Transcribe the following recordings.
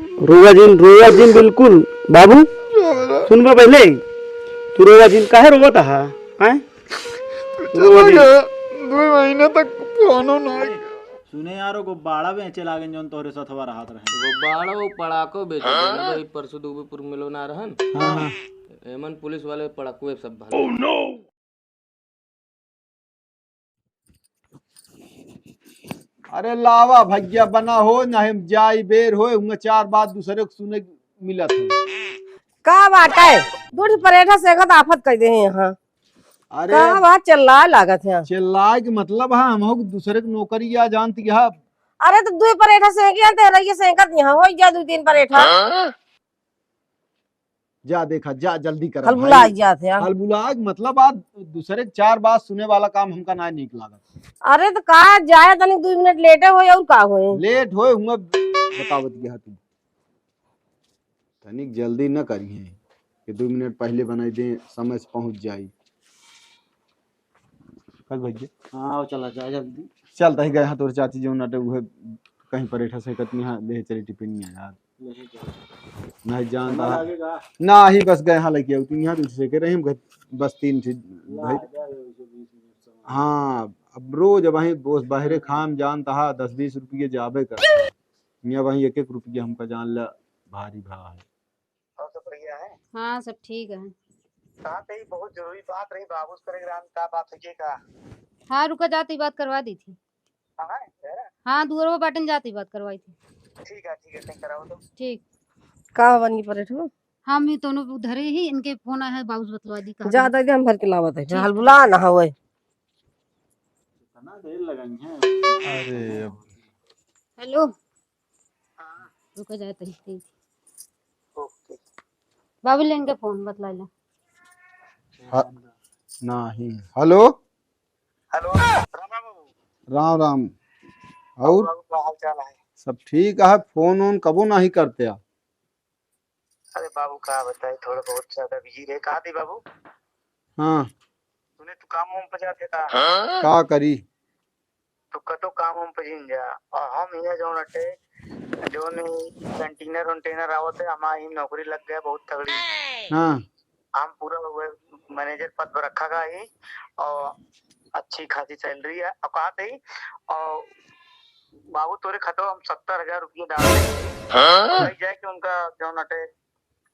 रोवा जिन बिल्कुल। बाबू सुन बा पहले, तू रोवा जिन काहे रोवत हा? हैं? रोवा जिन 2 महीने तक फोनो ना। सुने यारो गुब्बारा बेचे लागे जोन तोरे सथवा रहत रहे। गुब्बारा वो पड़ाको बेच देना भाई। परसों दूबीपुर मिलो ना रहन। हाँ एमन पुलिस वाले पड़ाकुए सब भाले। अरे लावा भैया बना हो ना हम जाई बेर हो उंगे 4 बात दूसरे को सुने मिलत है। का बात है? दूध परेठा सेकत आफत कर दे हैं यहाँ। अरे का बात चिल्ला लागत है? चिल्लाए के मतलब है हम हो दूसरे को नौकरी या जानती है। अरे तो दू परेठा सेकिया तेरा ये सेकत यहाँ हो जा 2-3 परेठा। जा देखा जा जल्दी कर हल बुला जाते हैं। हल बुलाए मतलब आज दूसरे के 4 बात सुने वाला काम हमका ना निक लागत। अरे तो का जाए तनिक 2 मिनट लेटे हो और का होए? लेट होए हुआ बतावत गया तू तनिक जल्दी न करिए कि 2 मिनट पहले बनाई दे समय से पहुंच जाई। कल भैया हाँ चला जा जल्दी। चलता ही गए हाँ तोर चाची जो नटे हुए कहीं परेठा से कतनी हाँ ले चली टिफिन यार नहीं जानता ना ही बस गए हाँ लेके आऊ यहाँ दूसरे के रही बस 3 चीज भाई। हाँ अब रोज वही बोस बाहरे खाम जानता हा 10-20 रुपये जाबे कर यहाँ वही 1-1 रुपया हमका जान ला भारी भा है। और सब बढ़िया है। हाँ सब ठीक है। कहा पे बहुत जरूरी बात रही बाबू से करेगा का बात है का। हाँ रुका जाती बात करवा दी थी। कहाँ है? हाँ दूरवा बाटन जाती बात करवाई थी। ठीक है कहीं कराओ तो। ठीक। का बनी परेठा? हाँ मैं दोनों उधर ही इनके फोन आया है बाबू से बतवा दी। ज्यादा हम भर के लावत है। हल बुला ना होए। कितना देर लगाई है। अरे हेलो रुका जाए तही ओके बाबू ले इनके फोन बतला ले। नहीं हेलो हेलो रामा बाबू। राम राम और बाबू का हाल चाल है? सब ठीक है। फोन वोन कबो नहीं करते आ? अरे बाबू का बताए थोड़ा बहुत ज्यादा बिजी रहे। कहा थी बाबू हाँ तूने तू काम पे जाते था का करी तो कतो काम पे जिन जा और हम यहाँ जो नटे जो नहीं कंटेनर आवत है हमारी नौकरी लग गया बहुत तगड़ी। हाँ हम पूरा मैनेजर पद पर रखा गया ही और अच्छी खासी सैलरी है। और कहा थी और बाबू तोरे खतो हम 70,000 रुपये डाल देंगे जाए कि उनका जो नटे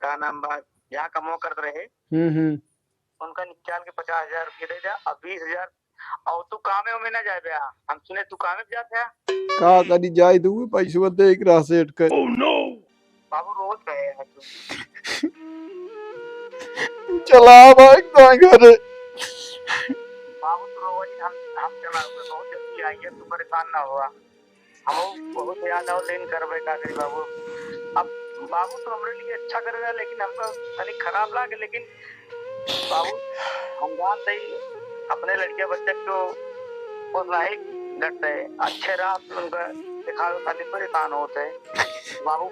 का नाम बात यहाँ कमो करते रहे उनका निकाल के 50,000 रुपये दे जा और 20,000 और तू कामे में ना जाए बया। हम सुने तू कामे पे जाते हैं का करी जाए दू पैसा दे एक राह सेट कर। बाबू रोज गए हैं चला भाई घर बाबू तो रोज हम चला बहुत जल्दी आइए तू परेशान ना हुआ। हम बहुत याद आओ लेन करवे का करी बाबू। अब बाबू तो हमारे लिए अच्छा करेगा लेकिन हमको तनिक खराब लगे। लेकिन बाबू हम जानते ही अपने लड़के बच्चे को वो लाइक डरते है अच्छे रात उनका दिखा खाली परेशान होते है। बाबू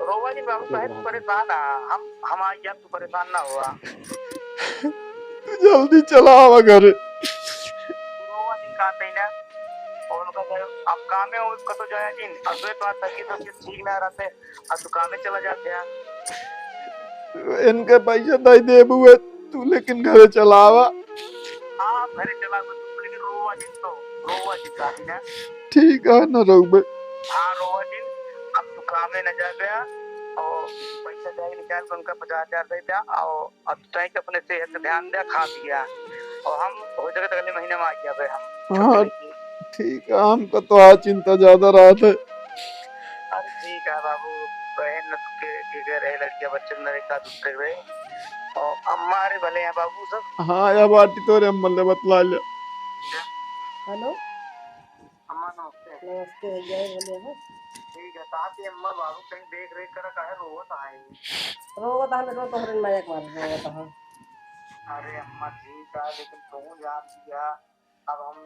रोवा नहीं बाबू कहे तू परेशान है हम आ गया तू परेशान ना हुआ। जल्दी चला घर रोवा नहीं कहते ही ना और उनका अब काम में उसका तो जाया जिन अगले तो तकी तो ठीक ना रहते और तू काम में चला जाते हैं। इनके पैसे दे दे बुए तू लेकिन घरे चलावा। हाँ घरे चला तू लेकिन रोवा जिन कहती ना। ठीक है ना रोबे। हाँ रोवा जिन अब तू काम में न जा गया और पैसा जाए निकाल के उनका 50,000 दे दिया और अब तय के अपने सेहत पे ध्यान दे खा पिया और हम हो जगह अगले महीने में आ गया भाई हम। हाँ ठीक है हमको तो आज चिंता ज्यादा रात है। अरे ठीक है बाबू बहन के रहे लड़कियां बच्चे न एक दूसरे रहे और हमारे भले हैं बाबू सब। हाँ या बाटी तोरे अम्मा ने बतला लिया। हेलो अम्मा नमस्ते। नमस्ते भैया बोले हैं। ठीक है ताकि अम्मा बाबू कहीं देख रेख कर काहे रोवत आए। रोवत है तो तोहरे मजाक मार रोवत है। अरे अम्मा ठीक है लेकिन तू जान दिया अब हम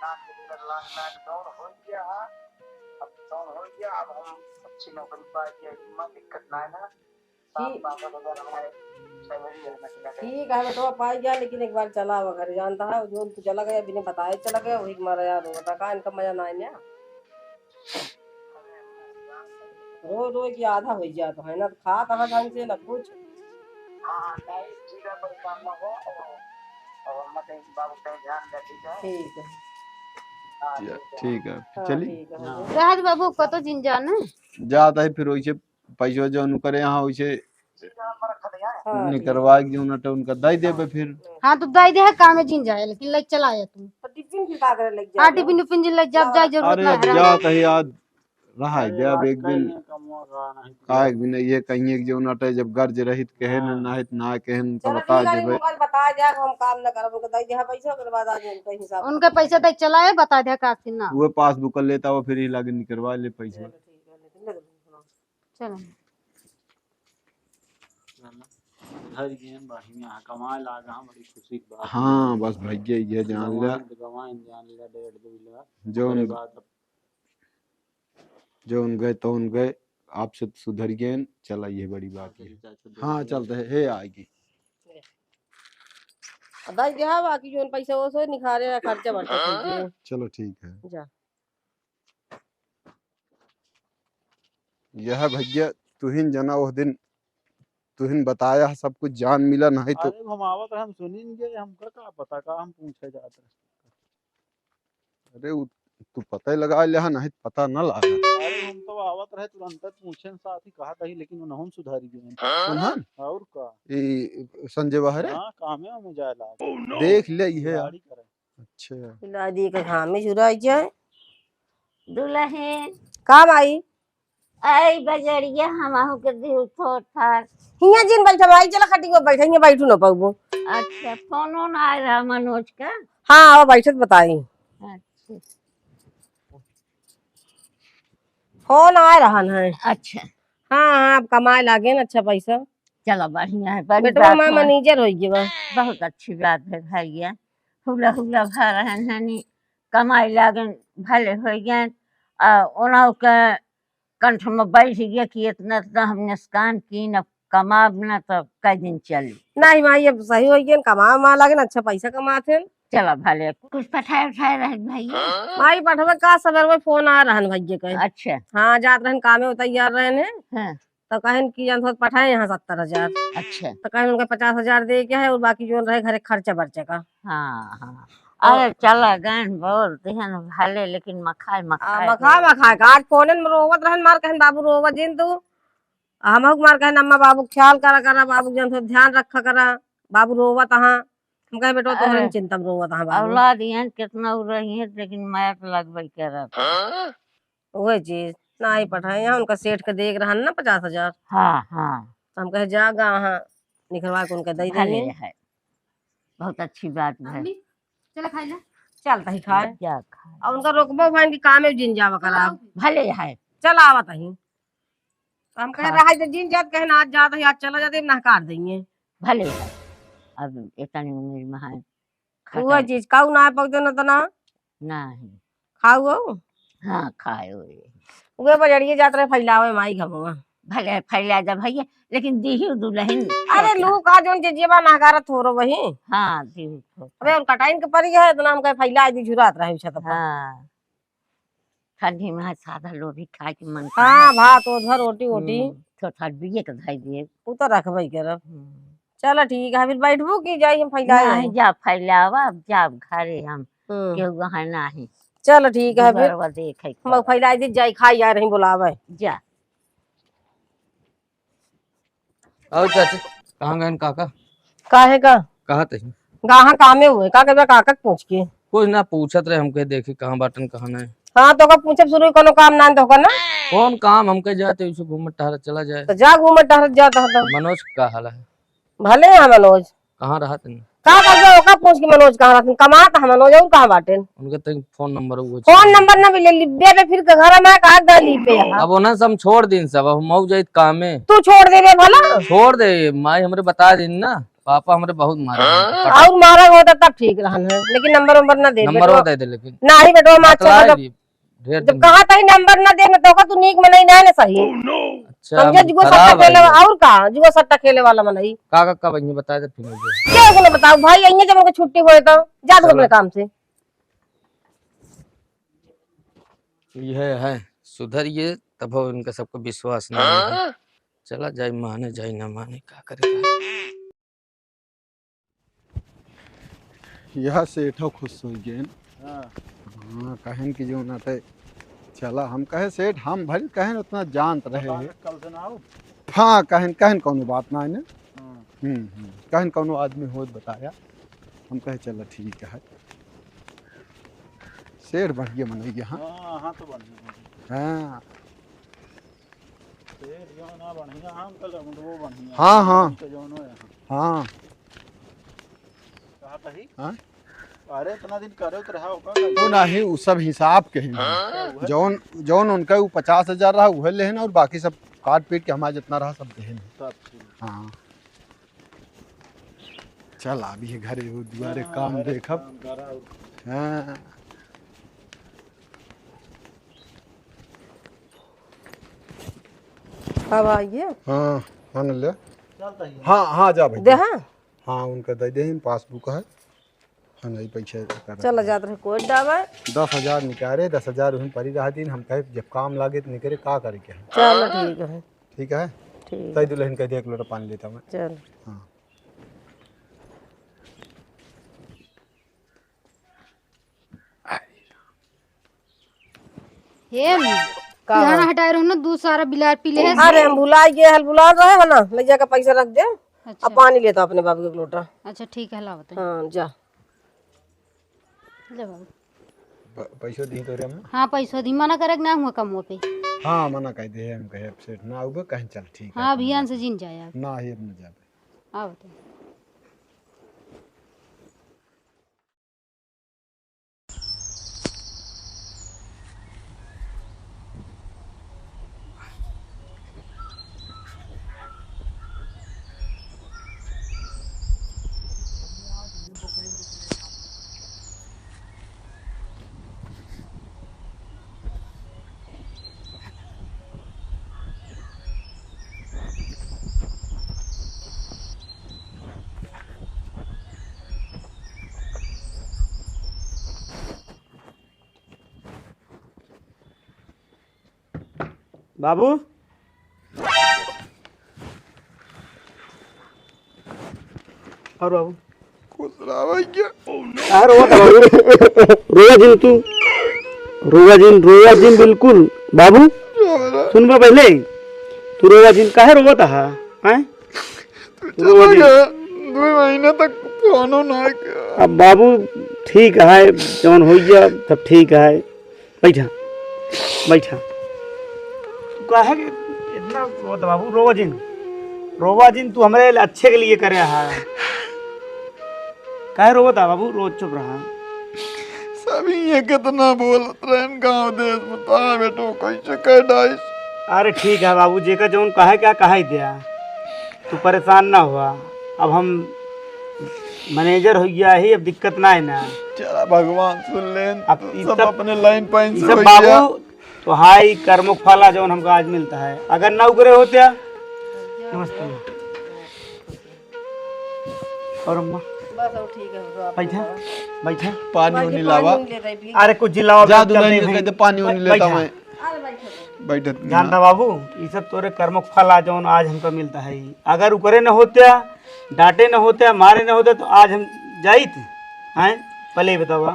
ना लाख दौड़ हो गया है। अब दौड़ हो गया अब हम अच्छी नौकरी पा गया इतना दिक्कत ना है ना। ठीक है बेटा पाई गया लेकिन एक बार चला हुआ घर जानता है जो तू चला गया बिना बताए चला गया वही मारा यार होता का इनका मजा ना है ना। रोज रोज की आधा हो जाता है ना, तो खा कहाँ ढंग से ना कुछ। हाँ ठीक है, परेशान ना हो। और अम्मा कहीं बाबू कहीं ध्यान दे, ठीक है। ठीक है। हाँ ठीक है हाँ चली ठीक है। राज बाबू कतो जिन जाना जाता है फिर वैसे पैसा जो करे यहाँ वैसे हाँ निकलवा के जो नटे उनका दे देबे फिर। हाँ तो दाई दे है काम में जिन जाए लेकिन लग चला आया तुम। तो टिफिन फिर का करे लग हाँ जाए। टिफिन उफिन जिन लग जब जाए जरूरत अरे ना अब है। जाता है याद रहा है जब बात एक दिन कहीं कमवा का नहीं का एक दिन ये कहिए कि जो नटे जब गर्ज रहित कहन नाहित ना कहन तो चलो बता ठीक है, देबे। उनको बता दिया कि हम काम न करब, उनको दे दिया पैसा के बाद आज उनका हिसाब। उनके पैसे तक चलाए बता दे काफी ना। वो पासबुक लेता वो फिर ही लागे निकलवा ले पैसा। ठीक है, लेकिन लग रहा चलो घर गए बढ़िया कमा लागा, बड़ी खुशी की बात। हाँ बस भैया ये जान लिया गवाइन जान लिया 1.5-2 लाख जो बात। अब जो उन गए तो उन गए आपसे सुधर गए चला ये बड़ी बात है। हाँ चलते है आएगी। दे दिया बाकी जो पैसा वो सो निखारे खर्चा बढ़ता कीजिए। चलो ठीक है। जा यह भैया तुहिन जना उस दिन तुहिन बताया सब कुछ जान मिला नहीं तो। अरे हम आवत हम सुनेंगे, हमका का पता का हम पूछे जाते। अरे तू पता ही लगा लिया नहीं पता न लगा। अरे हम तो आवत रहे तुरंत पूछे साथ ही कहा था, लेकिन उन्होंने सुधारी गए। कौन और का ये संजय बहरे हाँ काम है में जाए ला देख ले ये गाड़ी करे। अच्छा दादी के घाम में छुराई जाए। दुल्हन काम आई आई बजरिया हमहु के दिल थोड़ थार। हिया जिन बैठा भाई, चला खटी को बैठे हिया बैठू न पाऊ। अच्छा फोन ऑन आ रहा मनोज का। हाँ वो बैठत बताई अच्छा फोन आ रहा है। अच्छा हाँ हाँ अब कमाए लागे न अच्छा पैसा। चलो बढ़िया है, बड़ी बेटवा बात माँ है। मैनेजर हो गया। बहुत अच्छी बात है भैया, हुला हुला भा रहन हनी कमाई लागन भले हो गए। उन्हों के कंठ में बैठ गया कि इतना इतना हम नुकसान की न कमाब न तो कई दिन चली। नहीं माई अब सही हो गया, कमा मा लागे न अच्छा पैसा कमाते। चलो भले कुछ पठाए उठाए रहे भैया। माई पठवे का सबर में फोन आ रहा भैया के। अच्छा हाँ जात रहन कामे में तैयार रहे हाँ तो कहन कि जान पठाए यहाँ 70,000। अच्छा तो कहन उनका 50,000 दे के है और बाकी जो रहे घरे खर्चा बर्चा का। हाँ हाँ अरे चला गन बोल दिहन भले, लेकिन मखाए मखाए मखा का आज फोन में रोवत रहन मार कहन बाबू रोवत जिन तू हम मार कहन अम्मा बाबू ख्याल करा करा, बाबू जन ध्यान रखा करा, बाबू रोवत हाँ। हम कहे बेटो तो अरे, चिंता में रोवत हाँ बाबू। औलाद यहाँ कितना हो रही है, लेकिन मैं तो लगभग कह रहा वही चीज ना ही पठाए यहाँ उनका सेठ के देख रहा ना 50,000। हाँ हाँ हम कहे जागा हाँ निकलवा के उनका दे भले देंगे। है, बहुत अच्छी बात है। चला खाई ले चलता ही खाए क्या खाए और उनका रोकबो भाई की काम में जिन जावा करा। भले है। चल आवत ही हम कहे रहा है जिन जात कहे आज जात है आज चला जाते ना काट देंगे। भले है, अब इतनी उम्र में है वो चीज खाऊ ना पक देना तो ना नहीं खाऊ हो। हाँ खाए हुए वे बजड़िए जात रहे फैलावे माई घमुआ। भले फैला जा भैया, लेकिन दीही दुल्हन। अरे लू का जोन जेबा नागारत हो रो वही। हाँ दीही तो। अबे उनका टाइम के परी है तो नाम कहे फैला दी झुरात रहे छत पर। हाँ ठंडी में सादा लोभी खाए के मन। हाँ भात उधर रोटी वोटी थोड़ा बिये के धाई दिए। उ तो रखबई करब। चलो ठीक है फिर बैठबू की जाई हम फैलाए नहीं जा फैलावा, अब जा घरे हम हम्म। केहू वहाँ नहीं। चलो ठीक है फिर दुबरवा देखे हम फैलाई दी जाई खाई जा रही बुलावे। जा। आओ चाची कहाँ गए काका? काहे का कहाँ थे? गाहा कामे हुए का के काका पूछ के कुछ ना पूछत रहे हमके, देखी कहाँ बाटन कहाँ नहीं। हाँ तो का पूछब शुरू कोनो काम ना तो ना कौन काम हमके जाते उसे घूमत टहरत चला जाए। तो जा घूमत टहरत जाता तो मनोज का हाल है? भले है मनोज कहाँ रहा तनी? का कर का पूछ के मनोज कहाँ रहते कमाता है मनोज और कहाँ बाटे। उनके तक फोन नंबर वो फोन नंबर ना मिले लिबे पे फिर के घर में का गली पे अब उन्हें सब छोड़ दिन सब, अब मऊ जाइत कामे। तू छोड़ दे बे भला छोड़ दे, माई हमरे बता दिन ना, पापा हमरे बहुत मारे। और मारा होता तब ठीक रहन है, लेकिन नंबर ना दे नंबर दे दे, लेकिन ना ही बेटो मां बतलाए दी, ढेर जब दिन। कहा था नंबर ना देना तो का तू नीक मनई ना सही अच्छा समझे जुगो सट्टा खराब खेले है। और का जुगो सट्टा खेले वाला मनई काका कब आएंगे बता दे फिर मुझे। क्या को बताओ भाई आइए जब उनको छुट्टी होए तो जा तू अपने काम से। यह है सुधर ये तब हो इनका सबको विश्वास नहीं है। चला जाए माने जाए ना माने क्या करेगा। यह सेठ खुश हो गए। हाँ हाँ कहन की जो ना थे चला हम कहे सेठ हम भरी कहन उतना जानत रहे हैं। कल से ना आओ। हाँ कहन कहन कोनो बात ना है। हाँ। कहन कोनो आदमी हो बताया हम कहे चलो ठीक है। सेठ बढ़िया मनैया। हाँ हाँ हाँ तो बढ़िया हाँ सेठ जो ना बढ़िया हाँ अंकल वो बढ़िया हाँ हाँ तो जो नो यहाँ हाँ कहा कही हाँ अरे इतना दिन करे तो रहा होगा वो नहीं वो सब हिसाब के हैं। जौन जौन उनका वो 50,000 रहा वह लेहन और बाकी सब काट पीट के हमारा जितना रहा सब देहन। सब ठीक। हाँ चल अभी घरे वो दुआरे काम देखब। काम करा हाँ अब आइए हाँ हाँ ले चलता ही है। हाँ हाँ जा भाई दे हाँ हाँ उनका दे दे पासबुक है। हाँ नहीं पैसे चल जात रहे कोई डाबा 10,000 निकाले 10,000 उन परी रहा दिन हम कहे जब काम लागे तो निकले का करे क्या है। चल ठीक है ठीक है ठीक तई दुल्हन कह दिया 1 लोटा पानी लेता मैं। चल हाँ ये खाना हटाए रहो ना दूध सारा बिलार पी ले है। अरे हम भुला गए हल बुला रहे हो ना ले जाकर पैसा रख दे। अच्छा अब पानी लेता अपने बाबू के लोटा। अच्छा ठीक है ला बताइए। हाँ जा ले बाबू पैसों दी तो रे हम। हाँ पैसा दी मना करे ना हुआ कम पे। हाँ मना कह दे हम कहे सेठ ना आऊबे कहीं चल ठीक है। हाँ अभियान से जिन जाए आप। ना ही अब न जाबे। हाँ बताइए। बाबू और बाबू यार रोवा जिन तू रोवा जिन बिल्कुल बाबू सुन बा पहले तू रोवा जिन काहे रोवत हा हैं 2 महीने तक फोनो ना अब बाबू ठीक है जौन हो गया सब ठीक है बैठा बैठा काहे कि इतना रोवत बाबू रोवा जिन तू हमारे अच्छे के लिए करे है काहे रोवत है बाबू रोज चुप रहा सभी ये कितना बोलत रहन गांव देश बता बेटो कैसे कह डाइस। अरे ठीक है बाबू जेका जौन कहे क्या कहा ही दिया तू परेशान ना हुआ। अब हम मैनेजर हो गया ही अब दिक्कत ना है ना। चला भगवान सुन लेन अब ई सब सब- अपने लाइन पाइन ई से सब हो गया। बाबू तो हाई कर्मों फला जौन हमको आज मिलता है अगर ना उगरे होते नमस्ते और अम्मा बस अब ठीक है बैठा बैठा पानी उनी लावा। अरे कुछ जिलावा जा दुल्हन के कहते पानी उनी लेता मैं बैठत जानता बाबू ये सब तोरे कर्म फल आज जौन आज हमको मिलता है ही। अगर उकरे न होते डांटे न होते मारे न होते तो आज हम जाइत हैं पहले ही बतावा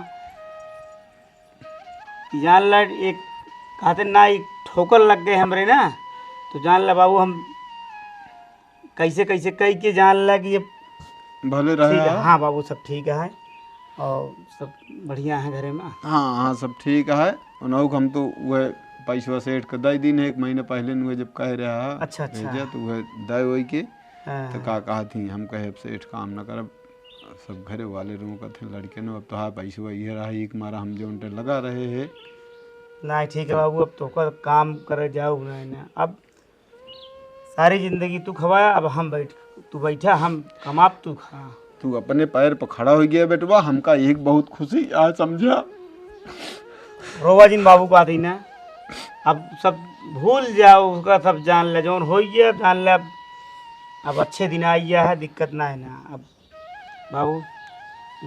कि जान ला एक कहते ना एक ठोकर लग गए हमरे ना तो जान ला बाबू हम कैसे कैसे कह के जान ला कि ये भले ठीक रहे। है। हाँ बाबू सब ठीक है और सब बढ़िया है घरे में। हाँ हाँ सब ठीक है। उनहु हम तो वह पैसा सेठ के दई दिन 1 महीने पहले नुए जब कह रहा अच्छा, अच्छा। भेजा तो वह दे वही के हाँ। तो का कहा थी हम कहे सेठ काम न करब सब घरे वाले रूम का थे लड़के ने अब तो हाँ पैसा ये रहा एक मारा हम जो उनटे लगा रहे हैं। नहीं ठीक है बाबू अब तो कर काम करे जाओ ना अब सारी जिंदगी तू खवाया अब हम तू बैठा हम कमाप तू खा। तू अपने पैर पर खड़ा हो गया बेटवा हमका एक बहुत खुशी आज समझा। रोवा जिन बाबू को आती ना अब सब भूल जाओ उसका सब जान ले जौन हो गया जान ले अब अच्छे दिन आई है दिक्कत ना है ना अब बाबू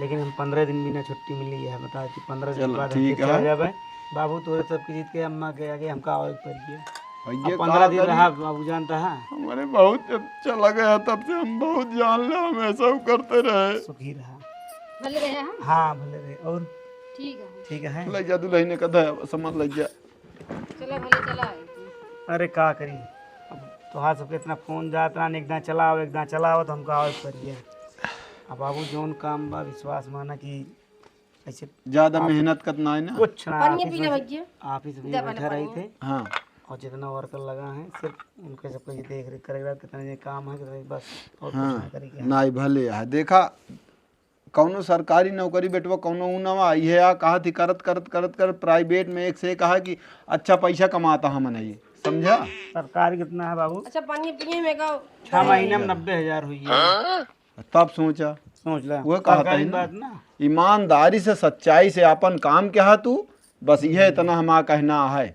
लेकिन हम 15 दिन बिना छुट्टी मिली है बता कि 15 दिन चलो, बाद ठीक हम है। चल जाबे बाबू तोरे सब की जीत के अम्मा के आगे हमका और पड़ गया भैया 15 दिन रहा बाबू जानता है। हमारे बहुत अच्छा लगा, तब से हम बहुत जान ले, हम ऐसा करते रहे। सुखी रहा। भले रहे हम। हाँ भले रहे। और ठीक है ले जा दुल्हन ने कहा समझ लग जा। चला भले चला अरे का करी अब तोहार सबके इतना फोन जाता ना, एकदा चलाओ तो हम का करिए। अब बाबू जोन काम बा विश्वास माना कि ऐसे ज्यादा मेहनत करना है ना, कुछ ना भैया ऑफिस में बैठे रहे थे। हाँ और जितना वर्कर लगा है सिर्फ उनके सबको ये देख रेख करेगा, कितना ये काम है कितना बस, और कुछ हाँ ना करेगा। ना भले है। देखा कौनो सरकारी नौकरी बेटवा कौनो उनवा आई है या कहा थी करत प्राइवेट में एक से कहा कि अच्छा पैसा कमाता हम ये समझा। सरकारी कितना है बाबू? अच्छा पानी पिए में का 6 महीने में 90,000 हुई है। तब सोचा सोच ला वो कहा था सरकारी ना, बात ना। ईमानदारी से सच्चाई से अपन काम क्या तू, बस यह इतना हमारा कहना है।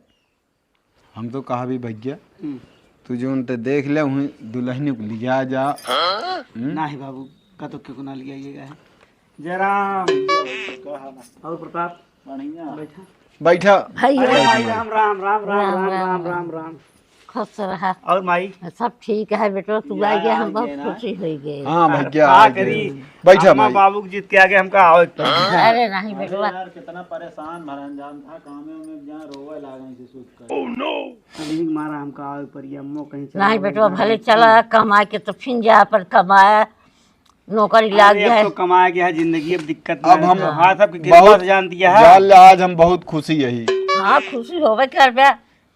हम तो कहा भी भैया तू जो उनते देख ले वहीं दुल्हन को लिया जा। ना ही बाबू का तो क्यों ना लिया जरा। और प्रताप बैठा बैठा भैया अरे भाई राम राम राम राम राम राम राम राम। खुश रहा। और माई सब ठीक है बेटा, तू आ गया हम बहुत खुशी हो गए। हाँ भैया का आ करी गए। बैठा अम्मा भाई। बाबू को जीत के आगे हमका आओ। अरे नहीं बेटा यार कितना परेशान भरन जान था, कामे में जहाँ रोवे लागन से सोच कर। अभी मारा हमका आओ पर ये अम्मो कहीं चला नहीं बेटा भले चला कमा के तो फिर जा पर कमाया नौकरी लाग अरे गया अब है। तो कमाया गया है जिंदगी, अब दिक्कत अब हम हाँ सबकी कृपा बहुत से जान दिया है। जान ले आज हम बहुत खुशी यही। हाँ खुशी होवे कर बे,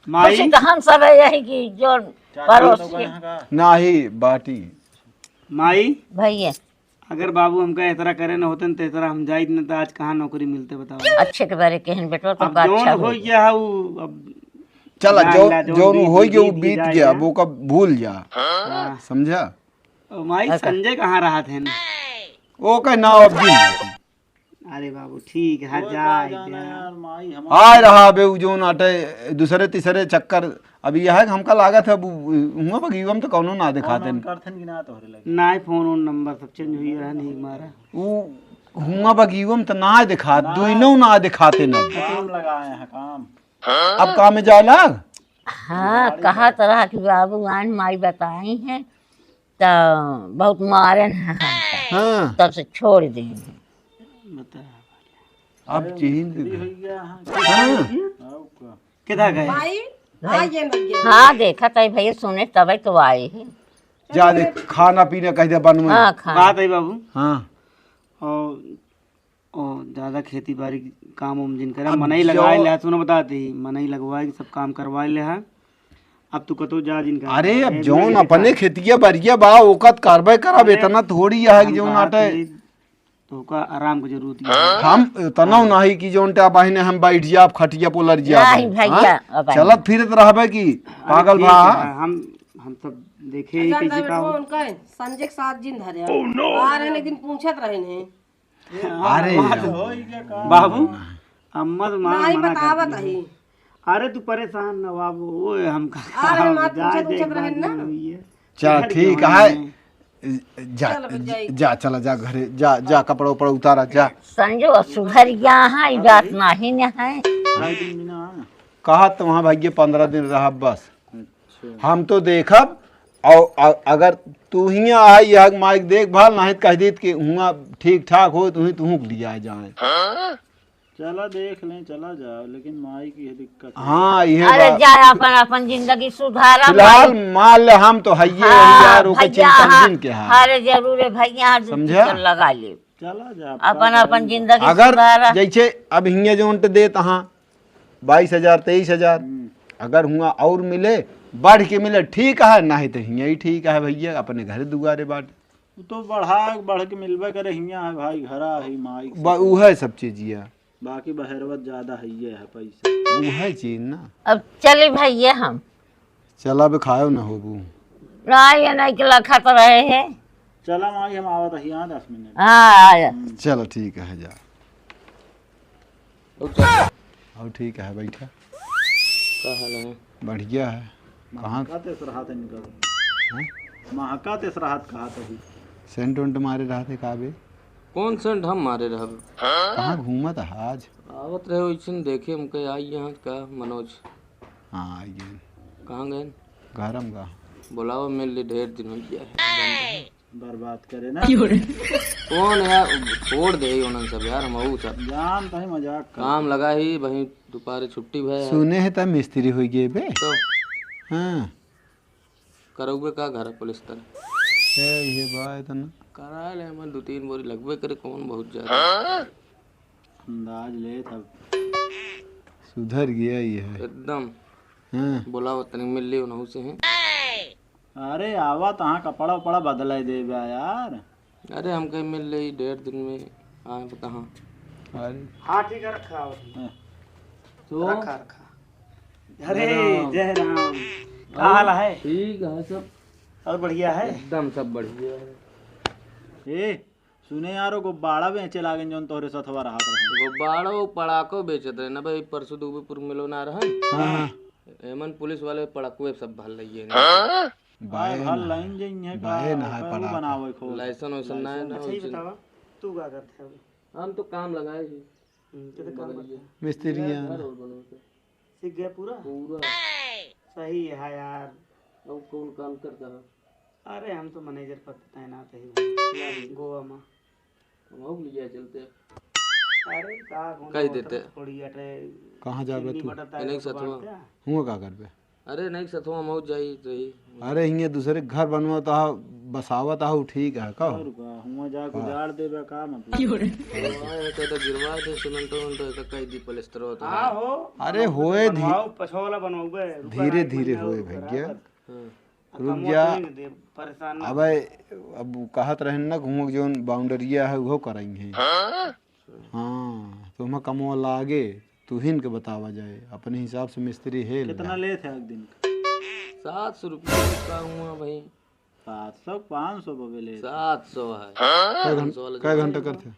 माई खुशी तो हम सब है यही की जो पड़ोस के ना ही बाटी। माई भैया अगर बाबू हमका इस तरह करे न होतन तो इस तरह हम जाइत न तो आज कहाँ नौकरी मिलते बताओ। अच्छे के बारे कहन बेटा तो अब अच्छा जोन हो हो गया है वो अब चला जान जो ला, जो बीत हो गया वो बीत बीत जाएगा। गया, वो कब भूल जा हाँ। समझा। और माई संजय कहाँ रहा थे न? वो कह ना अब जी अरे बाबू ठीक है जा यार माई हम आ रहा बे जो नाटे दूसरे तीसरे चक्कर। अभी यह है कि हमका लागत है हुआ बगीवम तो कौनो ना दिखाते करथन की ना तोहरे लगे। ना ही फोन और नंबर सब चेंज हुई है नहीं मारा। वो हुआ बगीवम तो ना दिखा दुइनो ना दिखाते न। काम लगाए हैं काम। अब काम में जा लाग। हाँ कहा तरह की बाबू आन माई बताई हैं तो बहुत मारे हैं हमको, हाँ तब से छोड़ दी। बता अब चीन किधर गए? हाँ देखा था भैया सुने तब तो आए हैं। जा दे खाना पीना कह दे बनवे। हाँ खा बात है बाबू हाँ और ज्यादा खेती बाड़ी काम उम जिन करे अब मनई जो- लगाए ले सुनो बताती मनई लगवाए सब काम करवाए ले है। अब तू कतो जा जिन का अरे अब जौन अपने खेतिया बरिया बा ओकत कार्रवाई करब इतना थोड़ी है कि जौन आटे तो का आराम की जरूरत है। हम इतना नहीं कि जौन टा बहिने हम बैठ जा खटिया पोलर जा नहीं भैया अब आए। चलत फिरत रहबे कि पागल ठीक भा। है, हम सब देखे ही कैसे का हो। उनका संजय के साथ जिन धरे आ रहे एक दिन पूछत रहे ने अरे बाबू अम्मा तो मां नहीं मना बतावत कर ही। अरे तू परेशान न बाबू ओए हम का अरे माँ जा पूछत देख पूछत रहे ना। हुई है। चल ठीक है जा जा चला जा घरे जा जा कपड़ा उपड़ा उतारा जा। संजो सुधर गया है बात नहीं न है। कहा तो वहाँ भैया 15 दिन रहा बस। हम तो देखब और अगर तू ही आई या माइक देखभाल नहीं कह देत कि हुआ ठीक ठाक हो तो तू लिया जाए। चला देख लें चला जाओ, लेकिन माई की है दिक्कत। हाँ ये अरे बात। जा अपन अपन जिंदगी सुधारा फिलहाल मान ले हम तो हइये यार ओके चिंता दिन के है। अरे जरूर है भैया समझा? चल लगा ले चला जा अपन अपन जिंदगी अगर सुधारा। जैसे अब हिंगे जो देत हाँ 22,000 23,000 अगर हुआ और मिले बढ़ के मिले ठीक है, नहीं तो हिंगे ही ठीक है भैया अपने घर दुआरे बाट। तो बढ़ के मिलबे करे हियां है भाई घरा है माई से। उ है सब चीजिया बाकी बहरवत ज्यादा है ये है पैसा। उ है चीज ना। अब चले भैया हम चला बे खाओ ना होबू। ये नहीं के लखा तो रहे हैं। चला माई हम आवत है यहाँ 10 मिनट। हाँ आया। चलो ठीक है जा। और ठीक है बैठा बढ़िया है। कहाँ महका तेस रहा था निकल महका तेस रहा कहा था सेंट उंट मारे रहा थे काबे कौन सेंट हम मारे रहब कहाँ घूमत आज। आवत रहे वैसे देखे हमके आई यहाँ का मनोज। हाँ आइए कहाँ गए? घरम का बुलाओ, मिल ली, ढेर दिन हो गया है। बर्बाद करे ना कौन यार, छोड़ दे ही उन्होंने सब यार, हम सब जान तो ही मजाक कर। काम लगा ही वहीं, दोपहर छुट्टी भय सुने है तब मिस्त्री हुई गए बे। तो हाँ करोगे का घर पुलिस तर ये बात है ना। करा ले, हम 2-3 बोरी लगभग करे, कौन बहुत ज्यादा अंदाज ले तब सुधर गया ये है एकदम। हाँ। बुलाओ तनिक मिल ली उन्हों से हैं। अरे आवा तहाँ कपड़ा उपड़ा बदला दे बा यार। अरे हम कहीं मिल रही 1.5 दिन में आए बता। हाँ अरे हाँ ठीक है, रखा तो रखा रखा। अरे जय राम, क्या हाल है? ठीक है सब, और बढ़िया है? एकदम सब बढ़िया है। ए सुने यारो गुब्बारा बेचे लागे जोन तोहरे सथवा रहत रहे। गुब्बारो पड़ाको बेचत रहे ना भाई, परसों दूबीपुर मिलो ना रहन। हाँ एमन पुलिस वाले पड़ाकुए सब भल रही है। बाय भल लाइन जइए का बाहे नहाय पहू पड़ा बनावे खो। लाइसेंस वाइसन ना है ना। अच्छा ही बतावा, तू क्या करते है अभी? हम तो काम लगाए ही कितने काम करते हैं? मिस्त्रियाँ सीख गया पूरा? पूरा। सही है यार। अब कौन काम करता है? अरे हम तो मैनेजर पर तैनात है गोवा में। हम लिया चलते अरे का कह देते। थोड़ी अटे कहाँ जाबे तू? नहीं सतवा। हुआ का कर बे? अरे नहीं सतवा मौज जाई रही। अरे हिंगे दूसरे घर बनवाता हो बसावता हो ठीक है का और का हुआ जा गुजार देबे का मतलब। तो गिरवा दे सीमेंट तो कई दी प्लास्टर होता है। हाँ हो। अरे होए बनवाओ पछोला बनवाओगे। धीरे धीरे होए भैया, रुक जा। परेशान ना। अबे अब कहत रहन ना घूमो जोन बाउंडरिया है वो कराई है। हाँ तो हम कमो लागे तू हिन के बतावा जाए अपने हिसाब से मिस्त्री है। कितना ले थे एक दिन 700 रुपये का हुआ भाई। 700 500 बबे ले 700 है। कै घंटा करते?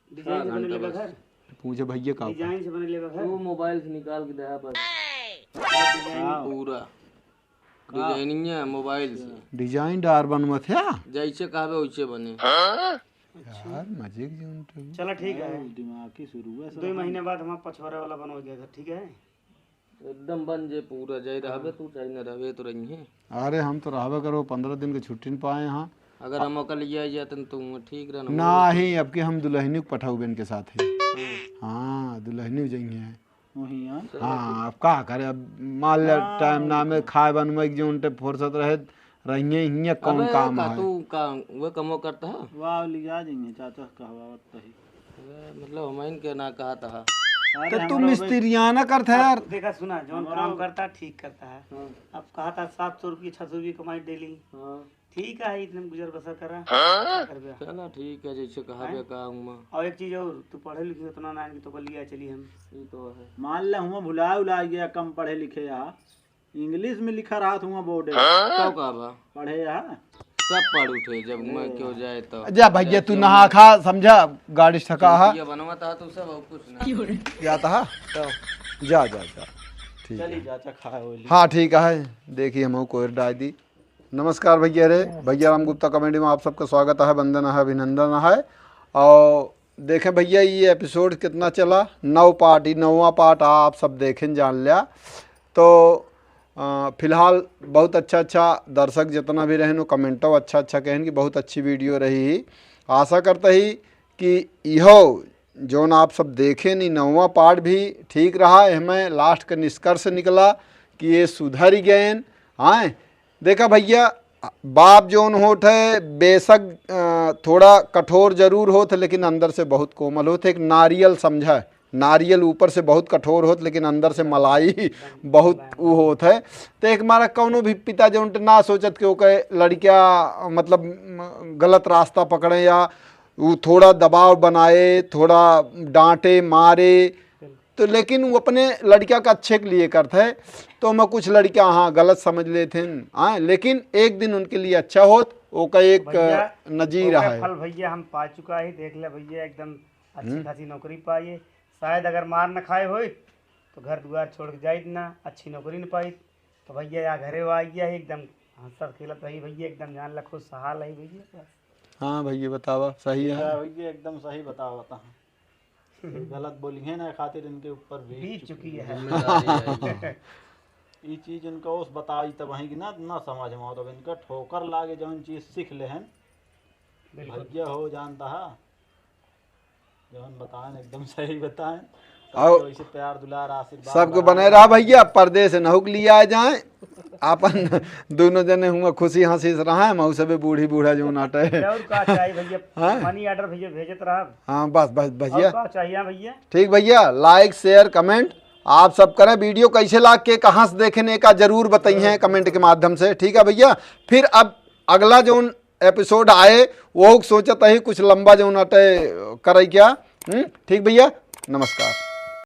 डिजाइन से बनेले घर? पूछे भैया का डिजाइन से बनेले घर? वो मोबाइल से निकाल के दया बस पूरा डिजाइनिंग है मोबाइल से। डिजाइन डार बनवा थे जैसे कहबे वैसे बने। यार मजे की जोन तो। चलो ठीक है, दिमाग की शुरू है 2 महीने बाद हमारा पछवाड़ा वाला बनवा गया घर, ठीक है? एकदम बन जे पूरा जाई रहबे तू चाहे न रहबे तो रही है। अरे हम तो रहबे करो 15 दिन के छुट्टी न पाए यहाँ। अगर हम कल लिया जाते तो ठीक रहना। नहीं अब के हम दुल्हनी को पठाऊ बेन के साथ है। हाँ दुल्हनी जाइए। वही हां हाँ अब का करे, अब मान ले टाइम ना में खाए बनवे जो उनटे फुर्सत रहे रहिए हिया कौन काम है। तू का वो कमो करता है। वाह लिया जाइए चाचा कहवावत तही। मतलब हमाइन के ना कहा था। तो तू मिस्त्रियाँ ना करता यार। देखा सुना, जो काम करता है ठीक करता है। अब कहा था 700 रुपये 600 रुपये कमाई डेली। ठीक है, इतने गुजर बसर करा। चला ठीक है जैसे कहा बे का हूँ। और एक चीज और, तू पढ़े लिखे उतना ना तो कर लिया चली हम। ये तो है। मान ले हुआ भुला उला गया कम पढ़े लिखे यहाँ इंग्लिश में लिखा रहा हुआ बोर्ड तो का बा पढ़े यहाँ सब पढ़ उठे जब मैं क्यों जाए तो। जा भैया तू नहा खा समझा गाड़ी थका है ये बनवाता तो सब और कुछ ना क्या था तो जा जा जा ठीक है। चली चाचा खाए होली। हाँ ठीक है, देखिए हम कोयर डाल दी। नमस्कार भैया रे, भैया राम गुप्ता कॉमेडी में आप सबका स्वागत है, वंदन है, अभिनंदन है। और देखें भैया ये एपिसोड कितना चला, 9 पार्ट, 9वां पार्ट आप सब देखें जान लिया। तो फिलहाल बहुत अच्छा दर्शक जितना भी रहें कमेंटो अच्छा कहें कि बहुत अच्छी वीडियो रही। आशा करता ही कि इहो जोन आप सब देखें नहीं 9वां पार्ट भी ठीक रहा। हमें लास्ट का निष्कर्ष निकला कि ये सुधर ही गए। हाँ देखा भैया बाप जोन होत है बेशक थोड़ा कठोर जरूर होत लेकिन अंदर से बहुत कोमल होत। एक नारियल समझा, नारियल ऊपर से बहुत कठोर होत लेकिन अंदर से मलाई बहुत वो होत है। तो एक मारा कौनो भी पिता जो ना सोचत कि ओके लड़कियाँ मतलब गलत रास्ता पकड़े या वो थोड़ा दबाव बनाए, थोड़ा डांटे मारे, तो लेकिन वो अपने लड़किया का अच्छे के लिए करते है। तो मैं कुछ लड़कियां हाँ गलत समझ लेते हैं हाँ, लेकिन एक दिन उनके लिए अच्छा होत ओका एक नजीर है। फल भैया हम पा चुका है, देख ले भैया एकदम अच्छी खासी नौकरी पाइए। शायद अगर मार न खाए हो तो घर द्वार छोड़ के जाए ना, अच्छी नौकरी न पाई तो भैया यहाँ घरे आ गया है एकदम हंसत खेलत रही भैया, एकदम जान ला खुश सहाल है भैया। हाँ भैया बतावा सही है भैया एकदम सही बतावता है। गलत बोली है ना खातिर इनके ऊपर बीत चुकी है। ये चीज इनको उस बताई तब वहीं की ना ना समझ में आओ, तब इनका ठोकर लागे जौन चीज सीख ले हैं भैया हो जानता है जौन बताएं एकदम सही बताएं। और वैसे प्यार दुलार आशीर्वाद सबको बने रहा भैया, पर्दे से नहुक लिया जाए अपन दोनों जने हुआ खुशी हंसी से रहा मऊ सबे बूढ़ी बूढ़ा जो नाटे। और का चाहिए भैया? हाँ? मनी ऑर्डर भैया भेजत रहा। हाँ बस बस भैया, और का चाहिए भैया? ठीक भैया, लाइक शेयर कमेंट आप सब करें। वीडियो कैसे लाग के कहाँ से देखने का जरूर बताइए कमेंट के माध्यम से, ठीक है भैया। फिर अब अगला जो एपिसोड आए वो सोचता ही कुछ लंबा जो नाटे करे क्या। ठीक भैया, नमस्कार।